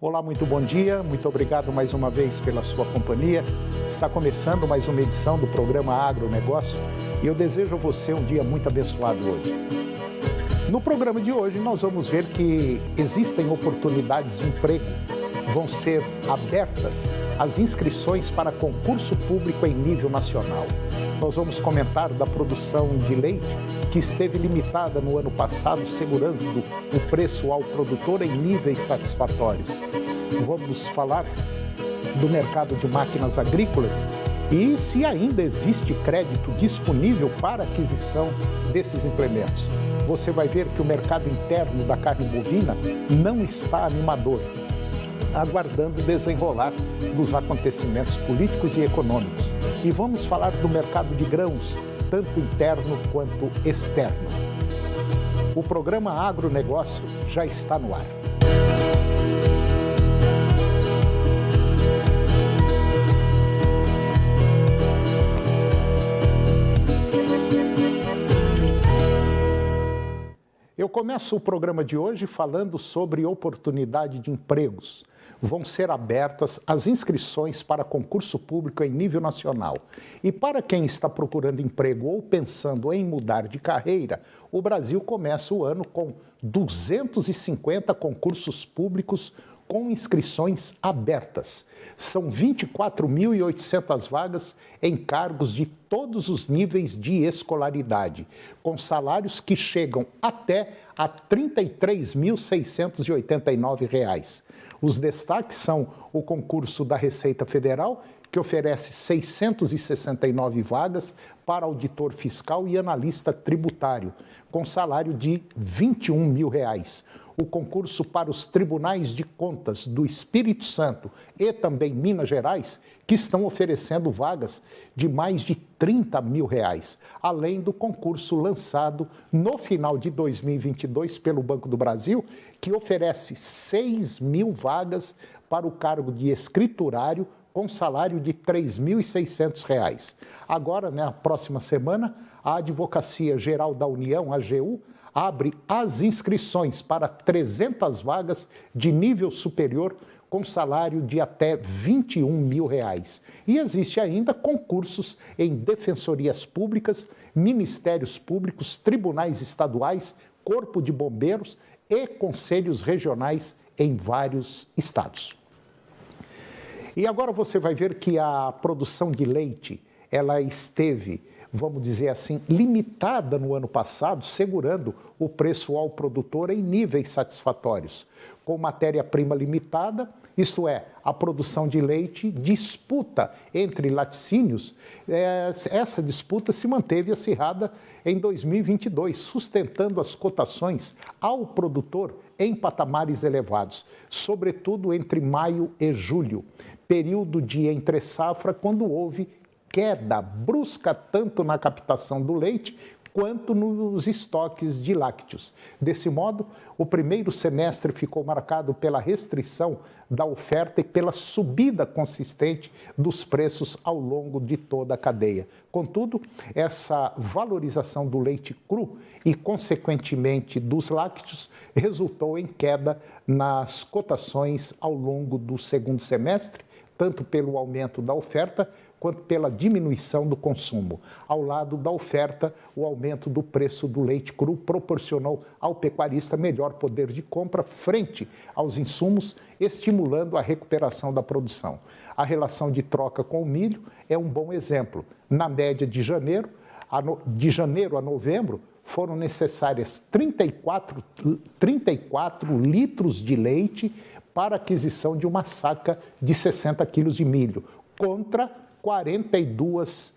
Olá, muito bom dia, muito obrigado mais uma vez pela sua companhia. Está começando mais uma edição do programa Agronegócio e eu desejo a você um dia muito abençoado hoje. No programa de hoje nós vamos ver que existem oportunidades de emprego. Vão ser abertas as inscrições para concurso público em nível nacional. Nós vamos comentar da produção de leite, que esteve limitada no ano passado, segurando o preço ao produtor em níveis satisfatórios. Vamos falar do mercado de máquinas agrícolas e se ainda existe crédito disponível para aquisição desses implementos. Você vai ver que o mercado interno da carne bovina não está animador, aguardando o desenrolar dos acontecimentos políticos e econômicos. E vamos falar do mercado de grãos, tanto interno quanto externo. O programa Agronegócio já está no ar. Eu começo o programa de hoje falando sobre oportunidade de empregos. Vão ser abertas as inscrições para concurso público em nível nacional. E para quem está procurando emprego ou pensando em mudar de carreira, o Brasil começa o ano com 250 concursos públicos com inscrições abertas. São 24.800 vagas em cargos de todos os níveis de escolaridade, com salários que chegam até a R$ 33.689. Os destaques são o concurso da Receita Federal, que oferece 669 vagas para auditor fiscal e analista tributário, com salário de R$ 21 mil. O concurso para os tribunais de contas do Espírito Santo e também Minas Gerais, que estão oferecendo vagas de mais de R$ 30 mil, além do concurso lançado no final de 2022 pelo Banco do Brasil, que oferece 6 mil vagas para o cargo de escriturário com salário de R$ 3.600. Agora, na próxima semana, a Advocacia Geral da União, a AGU, abre as inscrições para 300 vagas de nível superior com salário de até R$ 21 mil. E existe ainda concursos em defensorias públicas, ministérios públicos, tribunais estaduais, corpo de bombeiros e conselhos regionais em vários estados. E agora você vai ver que a produção de leite, ela esteve, vamos dizer assim, limitada no ano passado, segurando o preço ao produtor em níveis satisfatórios. Com matéria-prima limitada, isto é, a produção de leite disputa entre laticínios, essa disputa se manteve acirrada em 2022, sustentando as cotações ao produtor em patamares elevados, sobretudo entre maio e julho, período de entre-safra, quando houve queda brusca tanto na captação do leite quanto nos estoques de lácteos. Desse modo, o primeiro semestre ficou marcado pela restrição da oferta e pela subida consistente dos preços ao longo de toda a cadeia. Contudo, essa valorização do leite cru e, consequentemente, dos lácteos resultou em queda nas cotações ao longo do segundo semestre, tanto pelo aumento da oferta quanto pela diminuição do consumo. Ao lado da oferta, o aumento do preço do leite cru proporcionou ao pecuarista melhor poder de compra frente aos insumos, estimulando a recuperação da produção. A relação de troca com o milho é um bom exemplo. Na média de janeiro a novembro, foram necessárias 34 litros de leite para aquisição de uma saca de 60 quilos de milho, contra 42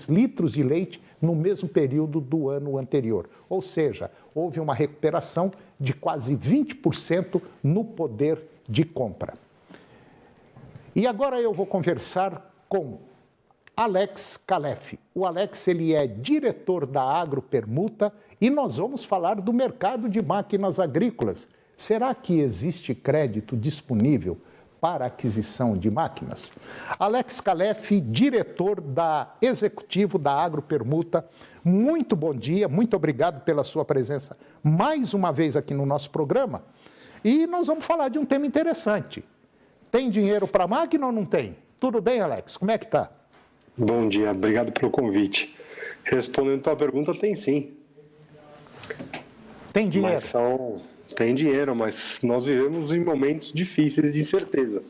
litros de leite no mesmo período do ano anterior. Ou seja, houve uma recuperação de quase 20% no poder de compra. E agora eu vou conversar com Alex Calef. O Alex, ele é diretor da Agropermuta e nós vamos falar do mercado de máquinas agrícolas. Será que existe crédito disponível para aquisição de máquinas? Alex Calef, diretor executivo da Agropermuta, muito bom dia, muito obrigado pela sua presença mais uma vez aqui no nosso programa. E nós vamos falar de um tema interessante. Tem dinheiro para a máquina ou não tem? Tudo bem, Alex? Como é que está? Bom dia, obrigado pelo convite. Respondendo a tua pergunta, tem sim. Tem dinheiro? Tem dinheiro, mas nós vivemos em momentos difíceis de incerteza.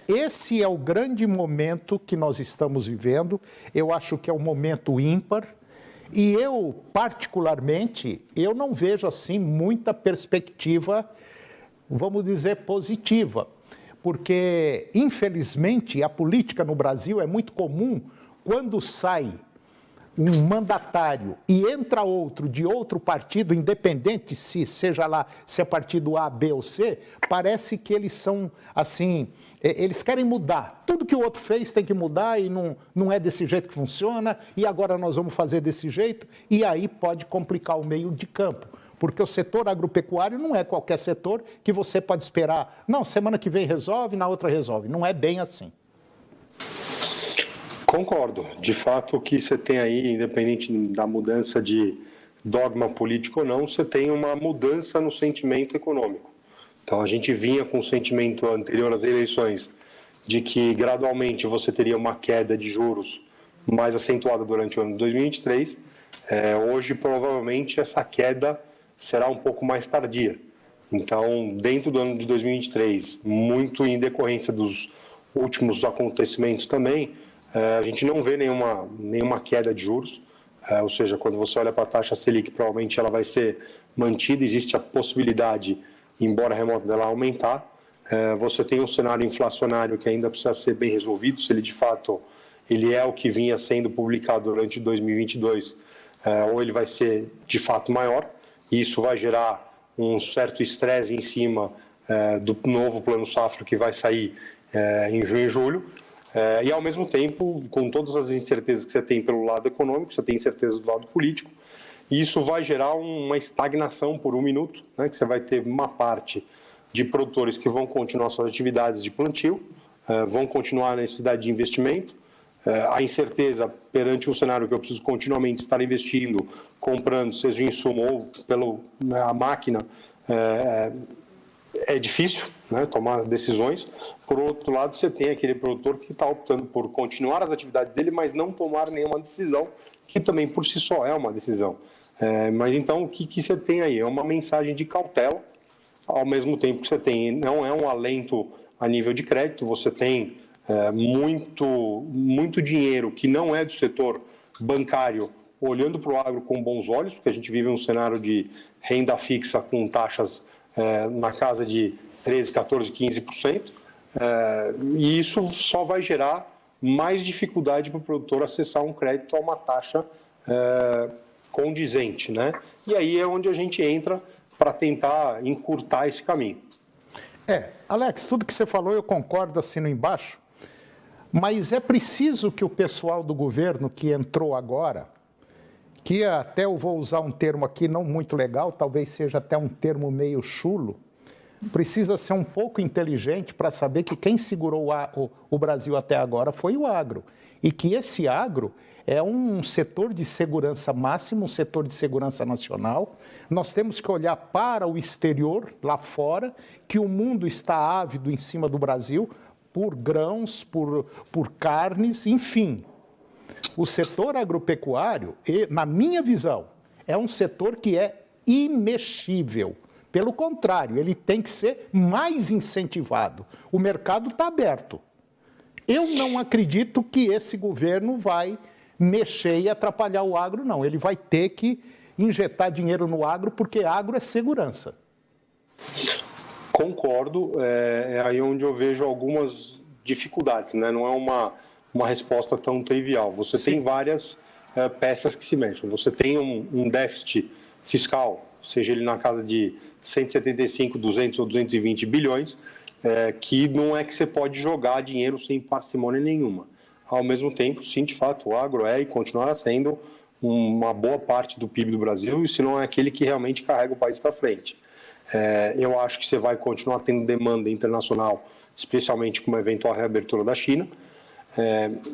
Esse é o grande momento que nós estamos vivendo. Eu acho que é um momento ímpar. E eu, particularmente, eu não vejo assim muita perspectiva, vamos dizer, positiva. Porque, infelizmente, a política no Brasil é muito comum quando sai um mandatário e entra outro de outro partido, independente seja lá se é partido A, B ou C, parece que eles são assim, eles querem mudar. Tudo que o outro fez tem que mudar e não é desse jeito que funciona, e agora nós vamos fazer desse jeito, e aí pode complicar o meio de campo. Porque o setor agropecuário não é qualquer setor que você pode esperar, não, semana que vem resolve, na outra resolve. Não é bem assim. Concordo. De fato, o que você tem aí, independente da mudança de dogma político ou não, você tem uma mudança no sentimento econômico. Então, a gente vinha com o sentimento anterior às eleições de que gradualmente você teria uma queda de juros mais acentuada durante o ano de 2023. Hoje, provavelmente, essa queda será um pouco mais tardia. Então, dentro do ano de 2023, muito em decorrência dos últimos acontecimentos também, a gente não vê nenhuma queda de juros, ou seja, quando você olha para a taxa Selic, provavelmente ela vai ser mantida, existe a possibilidade, embora remota, dela aumentar. Você tem um cenário inflacionário que ainda precisa ser bem resolvido, se ele de fato ele é o que vinha sendo publicado durante 2022, ou ele vai ser de fato maior, e isso vai gerar um certo estresse em cima do novo Plano Safra que vai sair em junho e julho. E, ao mesmo tempo, com todas as incertezas que você tem pelo lado econômico, você tem incerteza do lado político, e isso vai gerar uma estagnação por um minuto, né, que você vai ter uma parte de produtores que vão continuar suas atividades de plantio, vão continuar a necessidade de investimento, a incerteza perante um cenário que eu preciso continuamente estar investindo, comprando, seja em insumo ou a máquina, é difícil, né, tomar as decisões. Por outro lado, você tem aquele produtor que está optando por continuar as atividades dele, mas não tomar nenhuma decisão, que também por si só é uma decisão. Mas então, o que você tem aí? É uma mensagem de cautela, ao mesmo tempo que você tem, não é um alento a nível de crédito, você tem muito dinheiro que não é do setor bancário olhando para o agro com bons olhos, porque a gente vive um cenário de renda fixa com taxas na casa de 13%, 14%, 15%, e isso só vai gerar mais dificuldade para o produtor acessar um crédito a uma taxa condizente, né? E aí é onde a gente entra para tentar encurtar esse caminho. Alex, tudo que você falou eu concordo, assino embaixo, mas é preciso que o pessoal do governo que entrou agora, que até eu vou usar um termo aqui não muito legal, talvez seja até um termo meio chulo, precisa ser um pouco inteligente para saber que quem segurou o Brasil até agora foi o agro. E que esse agro é um setor de segurança máximo, um setor de segurança nacional. Nós temos que olhar para o exterior, lá fora, que o mundo está ávido em cima do Brasil por grãos, por carnes, enfim. O setor agropecuário, na minha visão, é um setor que é imexível. Pelo contrário, ele tem que ser mais incentivado. O mercado está aberto. Eu não acredito que esse governo vai mexer e atrapalhar o agro, não. Ele vai ter que injetar dinheiro no agro, porque agro é segurança. Concordo, é aí onde eu vejo algumas dificuldades, né? Não é uma resposta tão trivial. Você tem várias peças que se mexem. Você tem um déficit fiscal, seja ele na casa de 175, 200 ou 220 bilhões, que não é que você pode jogar dinheiro sem parcimônia nenhuma. Ao mesmo tempo, sim, de fato, o agro é e continuará sendo uma boa parte do PIB do Brasil, e se não é aquele que realmente carrega o país para frente. Eu acho que você vai continuar tendo demanda internacional, especialmente com uma eventual reabertura da China,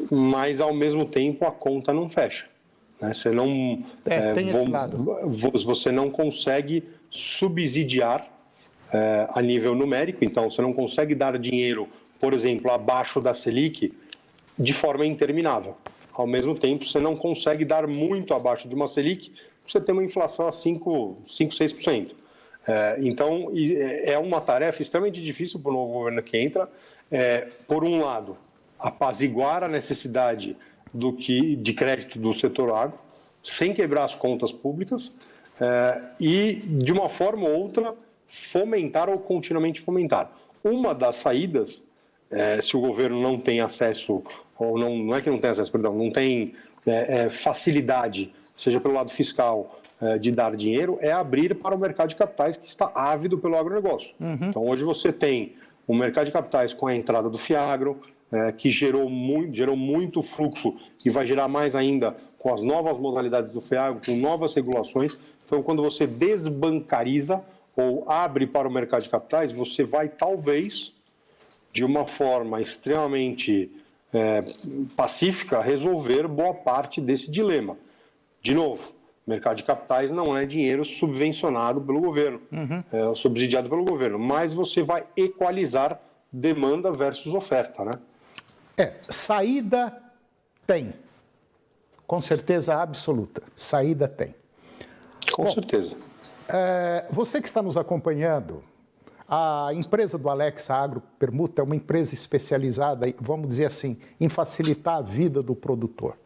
mas ao mesmo tempo a conta não fecha. Né? Você não, tem esse lado. Você não consegue subsidiar a nível numérico, então você não consegue dar dinheiro, por exemplo, abaixo da Selic de forma interminável. Ao mesmo tempo, você não consegue dar muito abaixo de uma Selic, você tem uma inflação a 6%. Então, é uma tarefa extremamente difícil para o novo governo que entra. Por um lado, apaziguar a necessidade de crédito do setor agro, sem quebrar as contas públicas, e, de uma forma ou outra, fomentar ou continuamente fomentar. Uma das saídas, se o governo não tem acesso, ou não é que não tem acesso, perdão, não tem facilidade, seja pelo lado fiscal, de dar dinheiro, é abrir para o mercado de capitais que está ávido pelo agronegócio. Então, hoje você tem o mercado de capitais com a entrada do FIAGRO, que gerou muito fluxo e vai gerar mais ainda com as novas modalidades do FIAGRO, com novas regulações. Então, quando você desbancariza ou abre para o mercado de capitais, você vai, talvez, de uma forma extremamente pacífica, resolver boa parte desse dilema. De novo, o mercado de capitais não é dinheiro subvencionado pelo governo, subsidiado pelo governo, mas você vai equalizar demanda versus oferta, né? Saída tem. Com certeza absoluta. Saída tem. Com certeza. Você que está nos acompanhando, a empresa do Alex, a Agropermuta, é uma empresa especializada, vamos dizer assim, em facilitar a vida do produtor.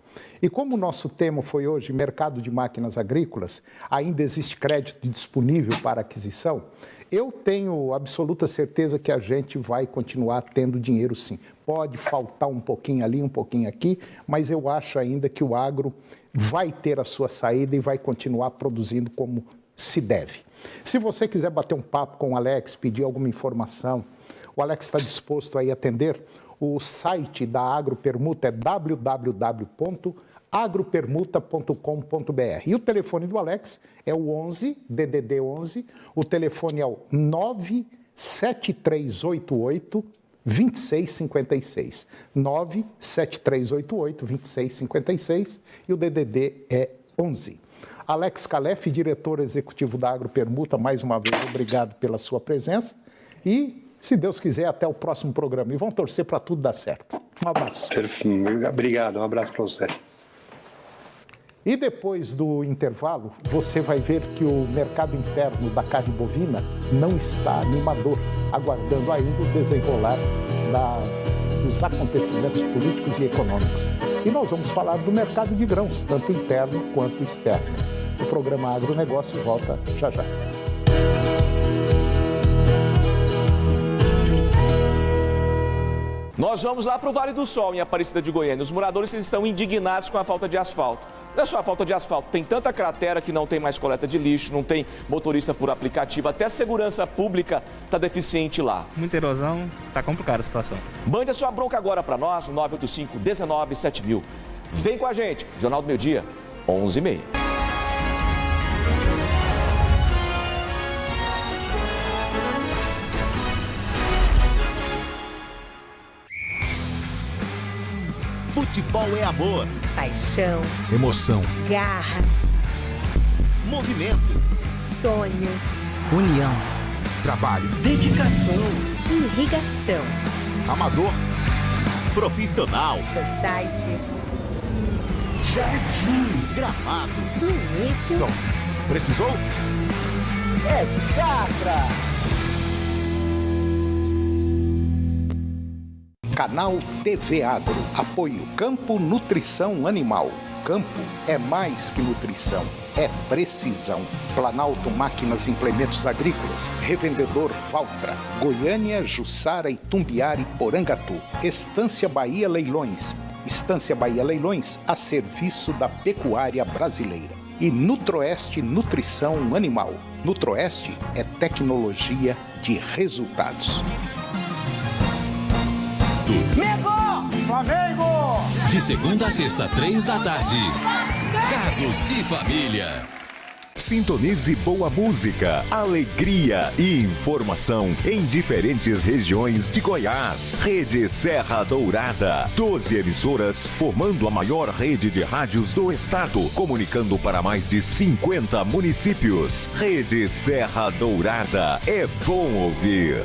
E como o nosso tema foi hoje mercado de máquinas agrícolas, ainda existe crédito disponível para aquisição, eu tenho absoluta certeza que a gente vai continuar tendo dinheiro sim. Pode faltar um pouquinho ali, um pouquinho aqui, mas eu acho ainda que o agro vai ter a sua saída e vai continuar produzindo como se deve. Se você quiser bater um papo com o Alex, pedir alguma informação, o Alex está disposto a atender. O site da Agropermuta é www.agropermuta.com.br. E o telefone do Alex é o 11, DDD 11, o telefone é o 97388 2656. 97388 2656 e o DDD é 11. Alex Calef, diretor executivo da Agropermuta, mais uma vez, obrigado pela sua presença e, se Deus quiser, até o próximo programa. E vamos torcer para tudo dar certo. Um abraço. Obrigado, um abraço para você. E depois do intervalo, você vai ver que o mercado interno da carne bovina não está animador, aguardando ainda o desenrolar dos acontecimentos políticos e econômicos. E nós vamos falar do mercado de grãos, tanto interno quanto externo. O programa Agronegócio volta já já. Nós vamos lá para o Vale do Sol, em Aparecida de Goiânia. Os moradores estão indignados com a falta de asfalto. Não é só a falta de asfalto, tem tanta cratera que não tem mais coleta de lixo, não tem motorista por aplicativo, até a segurança pública está deficiente lá. Muita erosão, está complicada a situação. Mande a sua bronca agora para nós, no 985-197000. Vem com a gente, Jornal do Meio Dia, 11h30. Futebol é amor, paixão, emoção, garra, movimento, sonho, união, trabalho, dedicação, irrigação, amador, profissional, society, jardim, gramado, do início. Não. Precisou? É Safra! Canal TV Agro. Apoio Campo Nutrição Animal. Campo é mais que nutrição, é precisão. Planalto Máquinas e Implementos Agrícolas. Revendedor Valtra. Goiânia, Jussara, Itumbiara e Porangatu. Estância Bahia Leilões. Estância Bahia Leilões a serviço da pecuária brasileira. E Nutroeste Nutrição Animal. Nutroeste é tecnologia de resultados. Flamengo! De segunda a sexta, 3 da tarde. Casos de Família. Sintonize boa música, alegria e informação em diferentes regiões de Goiás. Rede Serra Dourada. 12 emissoras formando a maior rede de rádios do estado, comunicando para mais de 50 municípios. Rede Serra Dourada. É bom ouvir.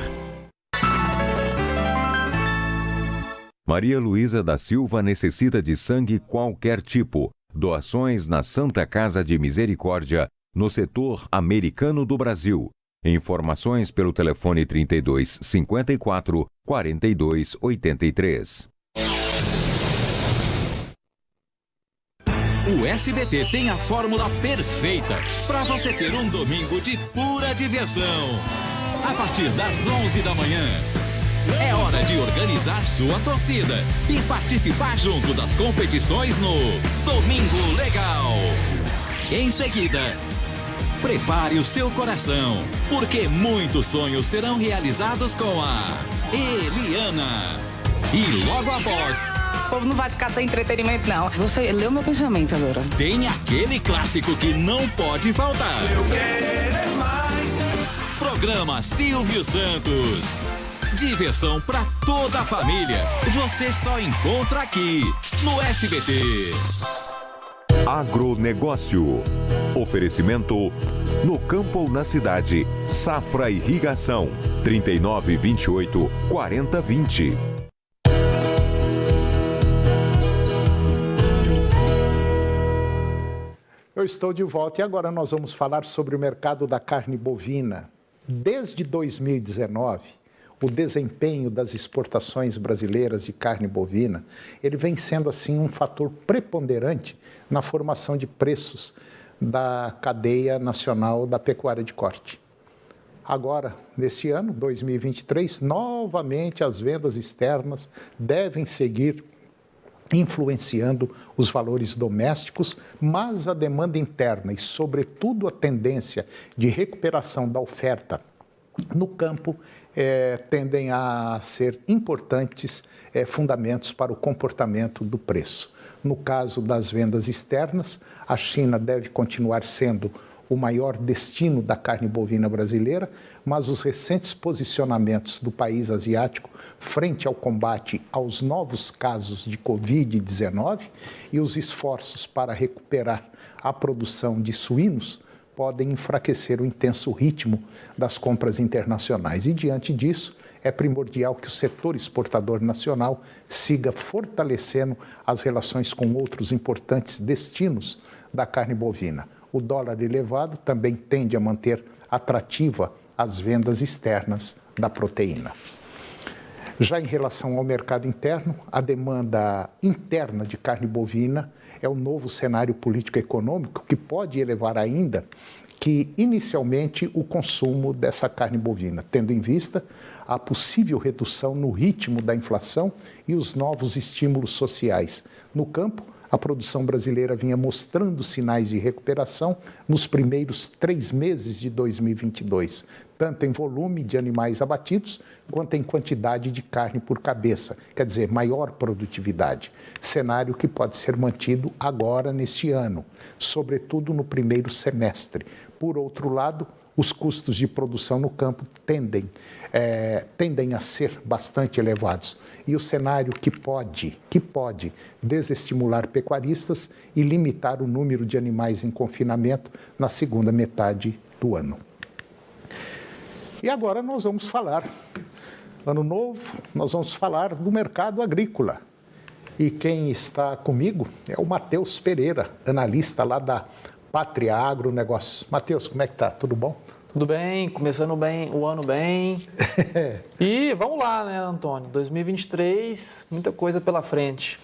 Maria Luísa da Silva necessita de sangue qualquer tipo. Doações na Santa Casa de Misericórdia, no setor americano do Brasil. Informações pelo telefone 32 54 42 83. O SBT tem a fórmula perfeita para você ter um domingo de pura diversão. A partir das 11 da manhã. É hora de organizar sua torcida e participar junto das competições no Domingo Legal. Em seguida, prepare o seu coração, porque muitos sonhos serão realizados com a Eliana. E logo após... O povo não vai ficar sem entretenimento, não. Você leu meu pensamento agora. Tem aquele clássico que não pode faltar. Eu quero mais. Programa Silvio Santos. Diversão para toda a família. Você só encontra aqui, no SBT. Agronegócio. Oferecimento no campo ou na cidade. Safra Irrigação. 39 28 40 20. Eu estou de volta e agora nós vamos falar sobre o mercado da carne bovina. Desde 2019... o desempenho das exportações brasileiras de carne bovina, ele vem sendo assim um fator preponderante na formação de preços da cadeia nacional da pecuária de corte. Agora, nesse ano, 2023, novamente as vendas externas devem seguir influenciando os valores domésticos, mas a demanda interna e, sobretudo, a tendência de recuperação da oferta no campo tendem a ser importantes fundamentos para o comportamento do preço. No caso das vendas externas, a China deve continuar sendo o maior destino da carne bovina brasileira, mas os recentes posicionamentos do país asiático frente ao combate aos novos casos de Covid-19 e os esforços para recuperar a produção de suínos podem enfraquecer o intenso ritmo das compras internacionais. E, diante disso, é primordial que o setor exportador nacional siga fortalecendo as relações com outros importantes destinos da carne bovina. O dólar elevado também tende a manter atrativa as vendas externas da proteína. Já em relação ao mercado interno, a demanda interna de carne bovina é o novo cenário político-econômico que pode elevar ainda que, inicialmente, o consumo dessa carne bovina, tendo em vista a possível redução no ritmo da inflação e os novos estímulos sociais. No campo, a produção brasileira vinha mostrando sinais de recuperação nos primeiros 3 meses de 2022, tanto em volume de animais abatidos, quanto em quantidade de carne por cabeça, quer dizer, maior produtividade. Cenário que pode ser mantido agora, neste ano, sobretudo no primeiro semestre. Por outro lado, os custos de produção no campo tendem a ser bastante elevados. E o cenário que pode desestimular pecuaristas e limitar o número de animais em confinamento na segunda metade do ano. E agora nós vamos falar, ano novo, nós vamos falar do mercado agrícola. E quem está comigo é o Matheus Pereira, analista lá da Pátria Agronegócios. Matheus, como é que tá? Tudo bom? Tudo bem, começando bem, o ano bem. E vamos lá, né, Antônio? 2023, muita coisa pela frente.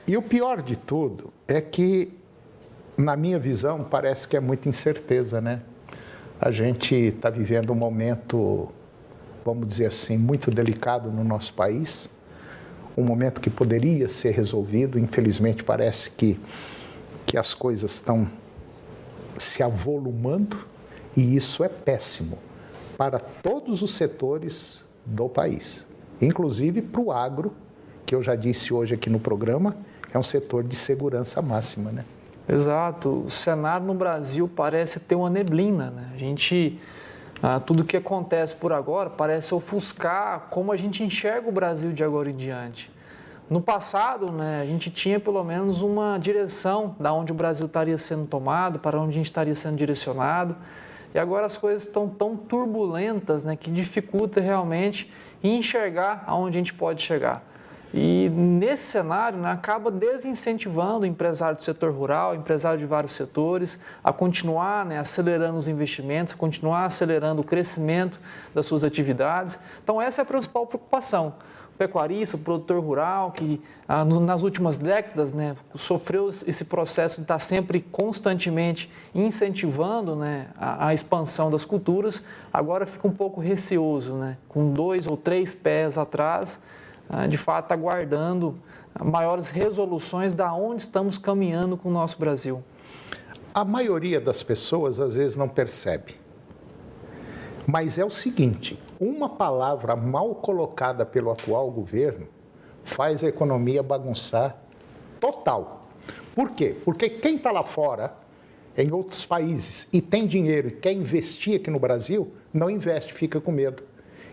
E o pior de tudo é que, na minha visão, parece que é muita incerteza, né? A gente está vivendo um momento, vamos dizer assim, muito delicado no nosso país, um momento que poderia ser resolvido. Infelizmente, parece que as coisas estão se avolumando. E isso é péssimo para todos os setores do país, inclusive para o agro, que eu já disse hoje aqui no programa, é um setor de segurança máxima, né? Exato. O cenário no Brasil parece ter uma neblina, né? Tudo que acontece por agora parece ofuscar como a gente enxerga o Brasil de agora em diante. No passado, né, a gente tinha pelo menos uma direção da onde o Brasil estaria sendo tomado, para onde a gente estaria sendo direcionado. E agora as coisas estão tão turbulentas, né, que dificulta realmente enxergar aonde a gente pode chegar. E nesse cenário, né, acaba desincentivando o empresário do setor rural, empresário de vários setores, a continuar, né, acelerando os investimentos, a continuar acelerando o crescimento das suas atividades. Então essa é a principal preocupação. O pecuarista, o produtor rural, que nas últimas décadas, né, sofreu esse processo de estar sempre constantemente incentivando, né, a expansão das culturas, agora fica um pouco receoso, né, com 2 ou 3 pés atrás, de fato aguardando maiores resoluções da onde estamos caminhando com o nosso Brasil. A maioria das pessoas às vezes não percebe. Mas é o seguinte, uma palavra mal colocada pelo atual governo faz a economia bagunçar total. Por quê? Porque quem está lá fora, em outros países, e tem dinheiro e quer investir aqui no Brasil, não investe, fica com medo.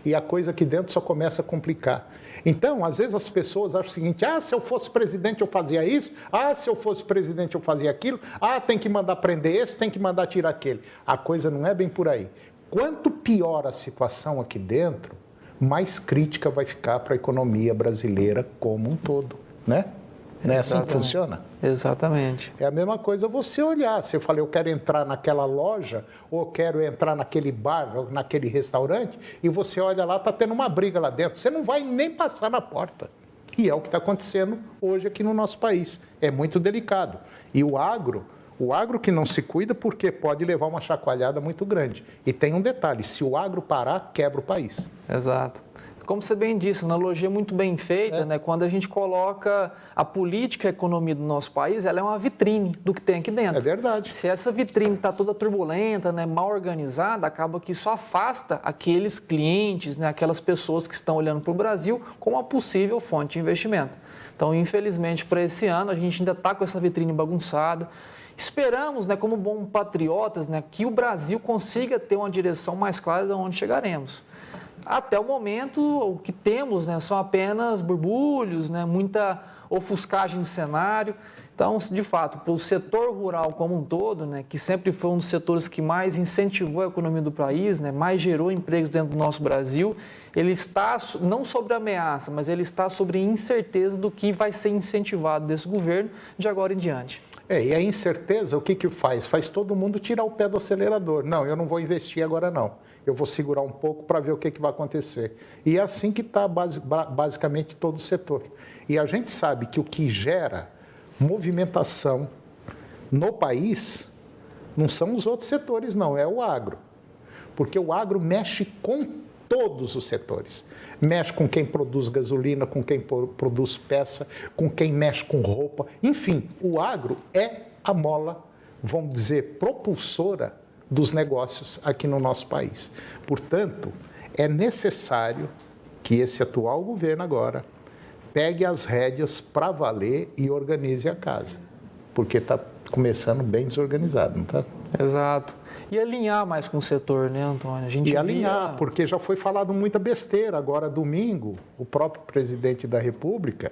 E a coisa aqui dentro só começa a complicar. Então, às vezes as pessoas acham o seguinte, se eu fosse presidente eu fazia isso, se eu fosse presidente eu fazia aquilo, tem que mandar prender esse, tem que mandar tirar aquele. A coisa não é bem por aí. Quanto pior a situação aqui dentro, mais crítica vai ficar para a economia brasileira como um todo, né? Não é assim que funciona? Exatamente. É a mesma coisa você olhar. Se eu falei, eu quero entrar naquela loja, ou eu quero entrar naquele bar, ou naquele restaurante, e você olha lá, está tendo uma briga lá dentro. Você não vai nem passar na porta. E é o que está acontecendo hoje aqui no nosso país. É muito delicado. E o agro que não se cuida, porque pode levar uma chacoalhada muito grande. E tem um detalhe, se o agro parar, quebra o país. Exato. Como você bem disse, a analogia muito bem feita, né? Quando a gente coloca a política e a economia do nosso país, ela é uma vitrine do que tem aqui dentro. É verdade. Se essa vitrine está toda turbulenta, né, mal organizada, acaba que isso afasta aqueles clientes, né, aquelas pessoas que estão olhando para o Brasil como uma possível fonte de investimento. Então, infelizmente, para esse ano, a gente ainda está com essa vitrine bagunçada. Esperamos, né, como bons patriotas, né, que o Brasil consiga ter uma direção mais clara de onde chegaremos. Até o momento, o que temos, né, são apenas borbulhos, né, muita ofuscagem de cenário. Então, de fato, para o setor rural como um todo, né, que sempre foi um dos setores que mais incentivou a economia do país, né, mais gerou empregos dentro do nosso Brasil, ele está não sobre ameaça, mas ele está sobre incerteza do que vai ser incentivado desse governo de agora em diante. E a incerteza, o que faz? Faz todo mundo tirar o pé do acelerador. Não, eu não vou investir agora não. Eu vou segurar um pouco para ver o que vai acontecer. E é assim que está basicamente todo o setor. E a gente sabe que o que gera movimentação no país não são os outros setores, não, é o agro. Porque o agro mexe com todos os setores. Mexe com quem produz gasolina, com quem produz peça, com quem mexe com roupa. Enfim, o agro é a mola, vamos dizer, propulsora dos negócios aqui no nosso país. Portanto, é necessário que esse atual governo agora pegue as rédeas para valer e organize a casa. Porque está começando bem desorganizado, não está? Exato. E alinhar mais com o setor, né, Antônio? Alinhar, porque já foi falado muita besteira. Agora, domingo, o próprio presidente da República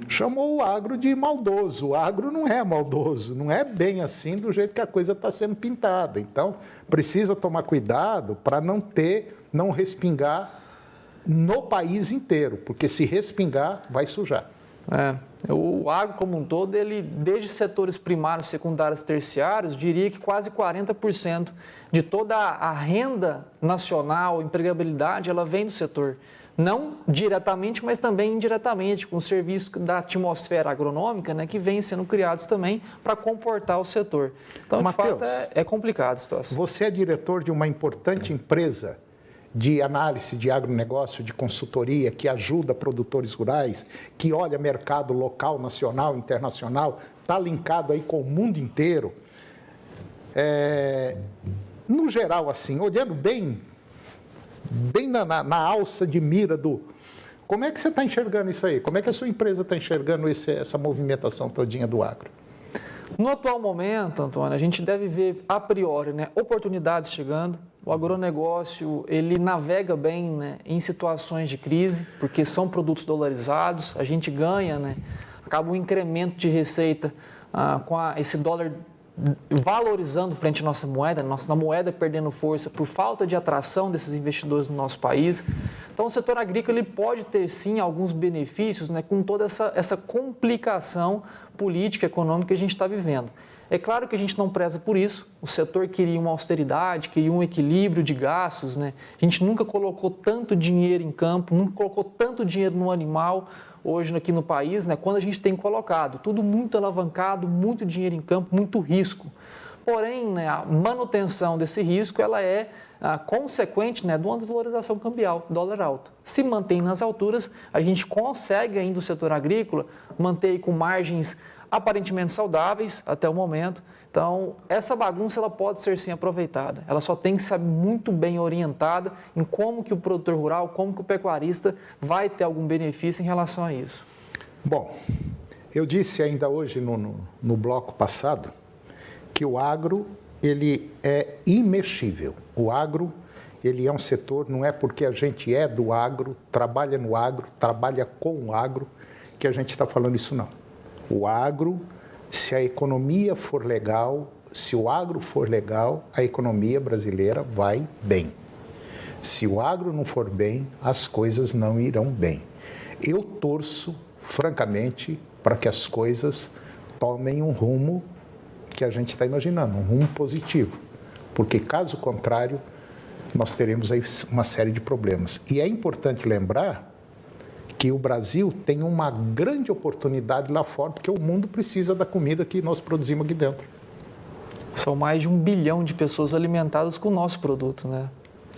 chamou o agro de maldoso. O agro não é maldoso, não é bem assim do jeito que a coisa está sendo pintada. Então, precisa tomar cuidado para não respingar no país inteiro, porque se respingar, vai sujar. O agro como um todo, ele, desde setores primários, secundários, terciários, diria que quase 40% de toda a renda nacional, empregabilidade, ela vem do setor. Não diretamente, mas também indiretamente, com o serviço da atmosfera agronômica, né, que vem sendo criados também para comportar o setor. Então, Mateus, de fato, é complicada a situação. Você é diretor de uma importante empresa de análise de agronegócio, de consultoria, que ajuda produtores rurais, que olha mercado local, nacional, internacional, está linkado aí com o mundo inteiro. No geral, assim, olhando bem na alça de mira do... Como é que você está enxergando isso aí? Como é que a sua empresa está enxergando essa movimentação todinha do agro? No atual momento, Antônio, a gente deve ver, a priori, né, oportunidades chegando. O agronegócio, ele navega bem, né, em situações de crise, porque são produtos dolarizados, a gente ganha, né, acaba um incremento de receita com esse dólar valorizando frente à nossa moeda, nossa moeda perdendo força por falta de atração desses investidores no nosso país. Então, o setor agrícola ele pode ter, sim, alguns benefícios, né, com toda essa complicação política, econômica que a gente está vivendo. É claro que a gente não preza por isso, o setor queria uma austeridade, queria um equilíbrio de gastos, né? A gente nunca colocou tanto dinheiro em campo, nunca colocou tanto dinheiro no animal hoje aqui no país, né? Quando a gente tem colocado, tudo muito alavancado, muito dinheiro em campo, muito risco. Porém, né, a manutenção desse risco ela é consequente, né, de uma desvalorização cambial, dólar alto. Se mantém nas alturas, a gente consegue ainda o setor agrícola manter com margens aparentemente saudáveis até o momento. Então, essa bagunça ela pode ser sim aproveitada. Ela só tem que ser muito bem orientada em como que o produtor rural, como que o pecuarista vai ter algum benefício em relação a isso. Bom, eu disse ainda hoje no bloco passado que o agro ele é imexível. O agro ele é um setor, não é porque a gente é do agro, trabalha no agro, trabalha com o agro, que a gente está falando isso não. O agro, se a economia for legal, se o agro for legal, a economia brasileira vai bem. Se o agro não for bem, as coisas não irão bem. Eu torço, francamente, para que as coisas tomem um rumo que a gente está imaginando, um rumo positivo. Porque, caso contrário, nós teremos aí uma série de problemas. E é importante lembrar que o Brasil tem uma grande oportunidade lá fora, porque o mundo precisa da comida que nós produzimos aqui dentro. São mais de 1 bilhão de pessoas alimentadas com o nosso produto, né?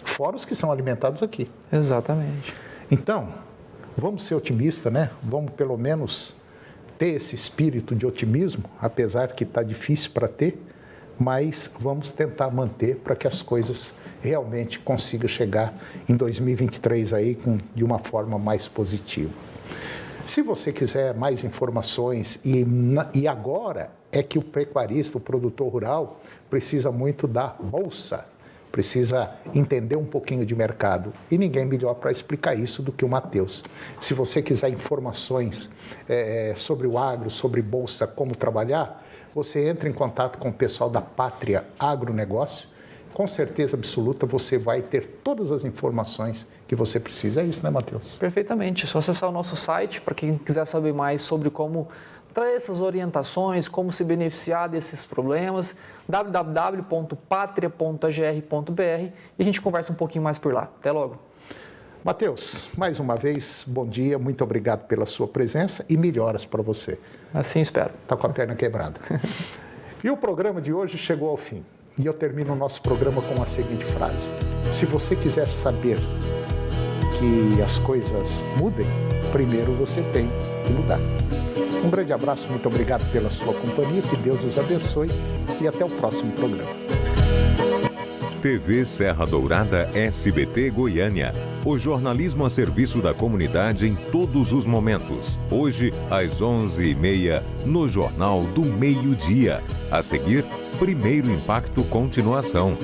Fora os que são alimentados aqui. Exatamente. Então, vamos ser otimistas, né? Vamos pelo menos ter esse espírito de otimismo, apesar que está difícil para ter, mas vamos tentar manter para que as coisas realmente consigam chegar em 2023 aí de uma forma mais positiva. Se você quiser mais informações, e agora é que o pecuarista, o produtor rural, precisa muito da bolsa, precisa entender um pouquinho de mercado. E ninguém melhor para explicar isso do que o Matheus. Se você quiser informações sobre o agro, sobre bolsa, como trabalhar, você entra em contato com o pessoal da Pátria Agronegócio. Com certeza absoluta você vai ter todas as informações que você precisa. É isso, né, Matheus? Perfeitamente. É só acessar o nosso site para quem quiser saber mais sobre como trazer essas orientações, como se beneficiar desses problemas, www.patria.agr.br, e a gente conversa um pouquinho mais por lá. Até logo. Matheus, mais uma vez, bom dia, muito obrigado pela sua presença e melhoras para você. Assim espero. Está com a perna quebrada. E o programa de hoje chegou ao fim. E eu termino o nosso programa com a seguinte frase: se você quiser saber que as coisas mudem, primeiro você tem que mudar. Um grande abraço, muito obrigado pela sua companhia, que Deus os abençoe e até o próximo programa. TV Serra Dourada SBT Goiânia. O jornalismo a serviço da comunidade em todos os momentos. Hoje, às 11h30, no Jornal do Meio-Dia. A seguir, Primeiro Impacto Continuação.